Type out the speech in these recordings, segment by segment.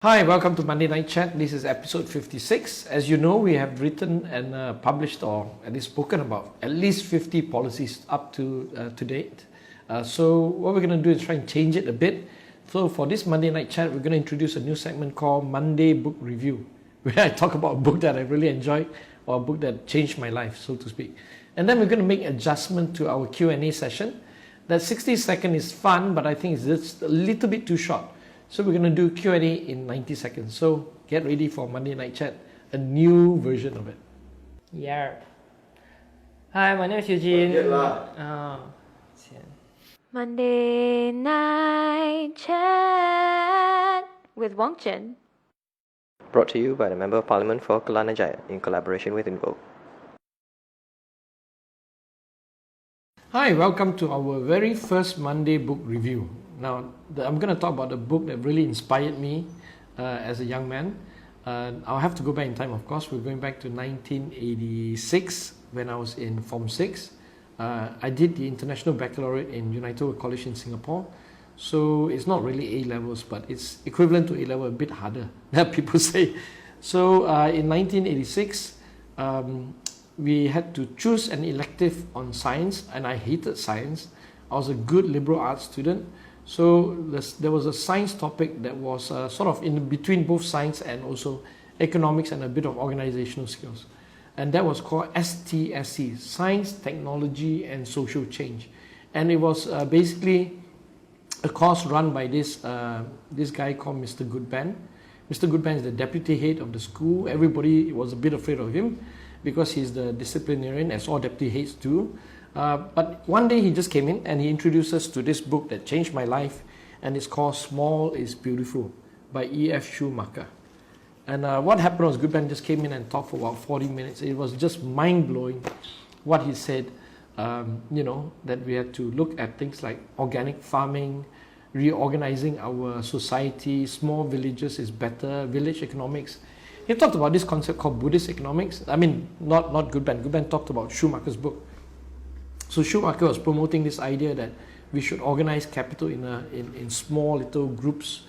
Hi, welcome to Monday Night Chat. This is episode 56. As you know, we have written and published or at least spoken about at least 50 policies up to date. So what we're going to do is try and change it a bit. So for this Monday Night Chat, we're going to introduce a new segment called Monday Book Review, where I talk about a book that I really enjoyed or a book that changed my life, so to speak. And then we're going to make adjustment to our Q&A session. That 60-second is fun, but I think it's just a little bit too short. So we're going to do Q&A in 90 seconds. So get ready for Monday Night Chat, a new version of it. Yeah. Hi, my name is Eugene. Monday Night Chat with Wong Chen. Brought to you by the Member of Parliament for Kelana Jaya in collaboration with Invo. Hi, welcome to our very first Monday book review. Now, I'm going to talk about a book that really inspired me as a young man. I'll have to go back in time, of course. We're going back to 1986 when I was in Form 6. I did the International Baccalaureate in United World College in Singapore. So it's not really A-levels, but it's equivalent to A-level, a bit harder, that people say. So in 1986, we had to choose an elective on science, and I hated science. I was a good liberal arts student. So there was a science topic that was sort of in between both science and also economics and a bit of organizational skills. And that was called STSC, Science, Technology and Social Change. And it was basically a course run by this guy called Mr. Goodban. Mr. Goodban is the deputy head of the school. Everybody was a bit afraid of him because he's the disciplinarian, as all deputy heads do. But one day he just came in and he introduced us to this book that changed my life, and it's called Small is Beautiful by E.F. Schumacher. And what happened was Goodman just came in and talked for about 40 minutes. It was just mind-blowing what he said, that we had to look at things like organic farming, reorganizing our society, small villages is better, village economics. He talked about this concept called Buddhist economics. I mean, not Goodman. Goodman talked about Schumacher's book. So Schumacher was promoting this idea that we should organize capital in small little groups,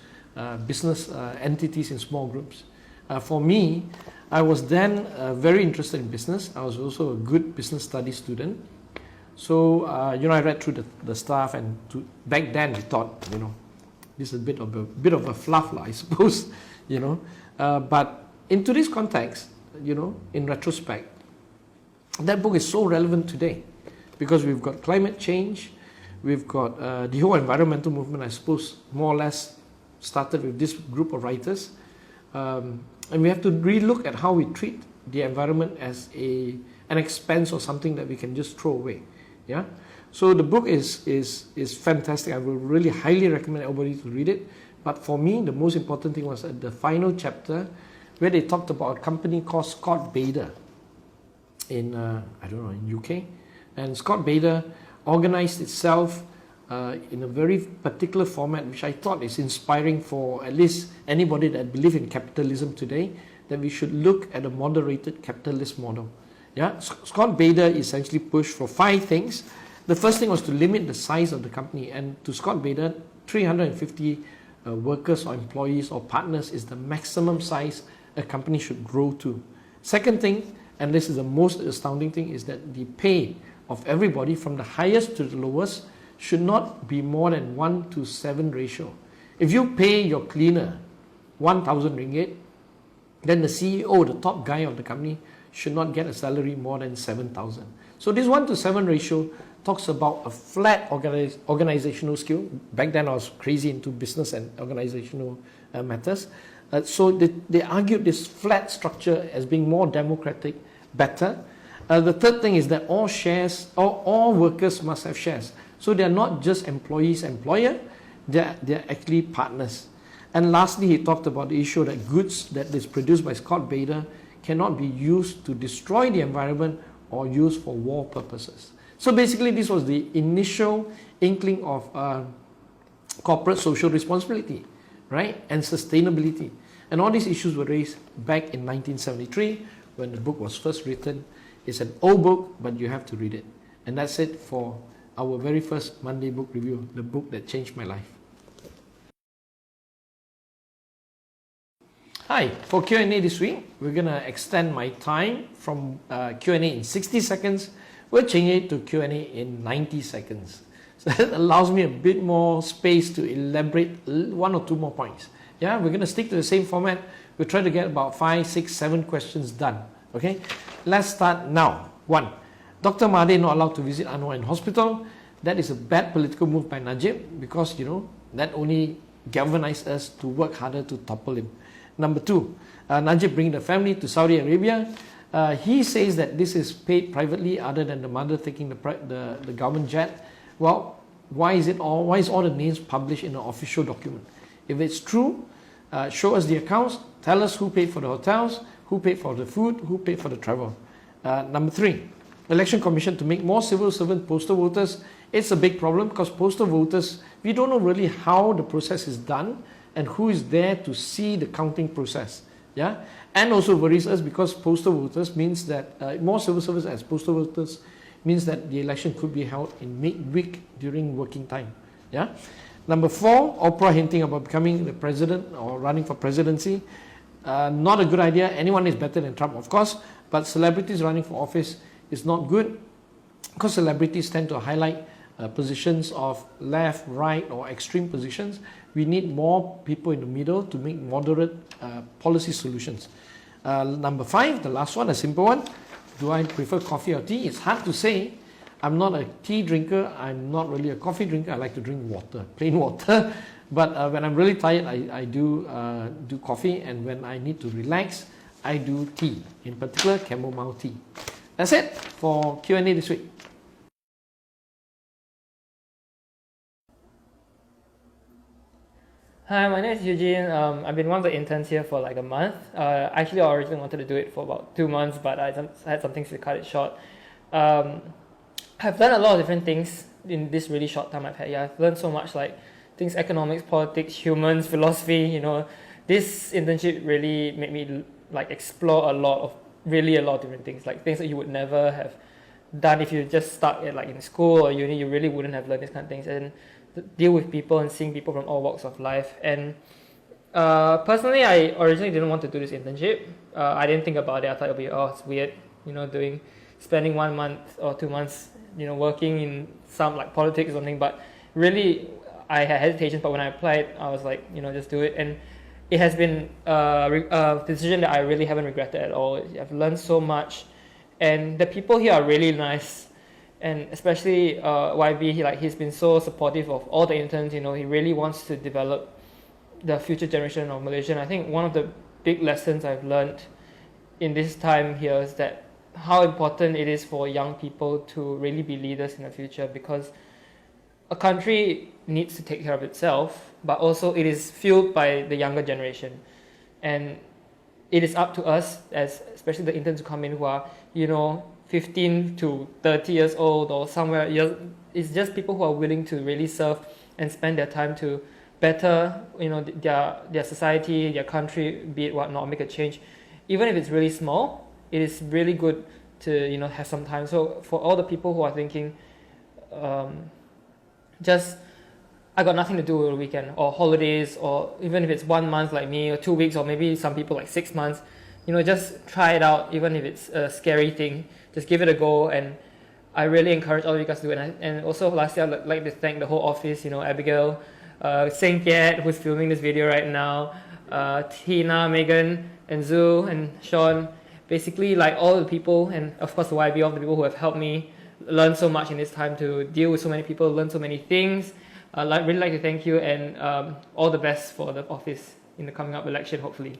business entities in small groups. For me, I was then very interested in business. I was also a good business studies student. So, I read through the stuff, and back then we thought, this is a bit of a fluff, I suppose, But in today's context, in retrospect, that book is so relevant today. Because we've got climate change, we've got the whole environmental movement, I suppose, more or less started with this group of writers. And we have to relook at how we treat the environment as an expense or something that we can just throw away. Yeah. So the book is fantastic. I will really highly recommend everybody to read it. But for me, the most important thing was at the final chapter, where they talked about a company called Scott Bader in in UK. And Scott Bader organized itself in a very particular format, which I thought is inspiring for at least anybody that believes in capitalism today, that we should look at a moderated capitalist model. Yeah, Scott Bader essentially pushed for 5 things. The first thing was to limit the size of the company, and to Scott Bader, 350 workers or employees or partners is the maximum size a company should grow to. Second thing, and this is the most astounding thing, is that the pay of everybody from the highest to the lowest should not be more than 1:7 ratio. If you pay your cleaner 1,000 ringgit, then the CEO, the top guy of the company, should not get a salary more than 7,000. So this 1:7 ratio talks about a flat organizational skill. Back then I was crazy into business and organizational matters. So they argued this flat structure as being more democratic, better. The third thing is that all workers must have shares. So they are not just employees, employer, they are actually partners. And lastly, he talked about the issue that goods that is produced by Scott Bader cannot be used to destroy the environment or used for war purposes. So basically, this was the initial inkling of corporate social responsibility, right, and sustainability. And all these issues were raised back in 1973 when the book was first written. It's an old book, but you have to read it. And that's it for our very first Monday book review, the book that changed my life. Hi, for Q&A this week, we're going to extend my time from Q&A in 60 seconds. We'll change it to Q&A in 90 seconds. So that allows me a bit more space to elaborate one or two more points. Yeah, we're going to stick to the same format. We'll try to get about 5, 6, 7 questions done. Okay, let's start now. 1. Dr. Mahathir not allowed to visit Anwar in hospital. That is a bad political move by Najib because, that only galvanized us to work harder to topple him. Number 2, Najib bringing the family to Saudi Arabia. He says that this is paid privately other than the mother taking the government jet. Well, why is all the names published in an official document? If it's true, show us the accounts, tell us who paid for the hotels, who paid for the food, who paid for the travel. Number 3, Election Commission to make more civil servant postal voters. It's a big problem because postal voters, we don't know really how the process is done and who is there to see the counting process. Yeah, and also worries us because postal voters means that more civil servants as postal voters means that the election could be held in midweek during working time. Yeah. Number 4, Oprah hinting about becoming the president or running for presidency. Not a good idea. Anyone is better than Trump, of course, but celebrities running for office is not good because celebrities tend to highlight positions of left, right, or extreme positions. We need more people in the middle to make moderate policy solutions. Number 5, the last one, a simple one. Do I prefer coffee or tea? It's hard to say. I'm not a tea drinker. I'm not really a coffee drinker. I like to drink water, plain water. But when I'm really tired, I do coffee. And when I need to relax, I do tea, in particular chamomile tea. That's it for Q&A this week. Hi, my name is Eugene. I've been one of the interns here for like a month. Actually, I originally wanted to do it for about 2 months, but I had some things to cut it short. I've learned a lot of different things in this really short time I've had. Yeah, I've learned so much, like things, economics, politics, humans, philosophy. This internship really made me like explore a lot of different things, like things that you would never have done if you just stuck at like in school or uni. You really wouldn't have learned these kind of things and deal with people and seeing people from all walks of life. And personally, I originally didn't want to do this internship. I didn't think about it. I thought it would be, it's weird, spending 1 month or 2 months, working in some like politics or something. But really, I had hesitations. But when I applied, I was like, just do it. And it has been a decision that I really haven't regretted at all. I've learned so much, and the people here are really nice. And especially YB, he's been so supportive of all the interns. He really wants to develop the future generation of Malaysia. And I think one of the big lessons I've learned in this time here is that how important it is for young people to really be leaders in the future, because a country needs to take care of itself, but also it is fueled by the younger generation. And it is up to us, especially the interns who come in who are, 15 to 30 years old or somewhere. It's just people who are willing to really serve and spend their time to better, their society, their country, be it whatnot, make a change. Even if it's really small, it is really good to, have some time. So for all the people who are thinking, I got nothing to do over the weekend or holidays, or even if it's 1 month like me, or 2 weeks, or maybe some people like 6 months, just try it out. Even if it's a scary thing, just give it a go. And I really encourage all of you guys to do it. And also lastly, I'd like to thank the whole office, Abigail, Seng Kiat, who's filming this video right now, Tina, Megan, and Zhu, and Sean, basically like all the people, and of course the YB, all the people who have helped me learn so much in this time, to deal with so many people, learn so many things. I'd really like to thank you, and all the best for the office in the coming up election, hopefully.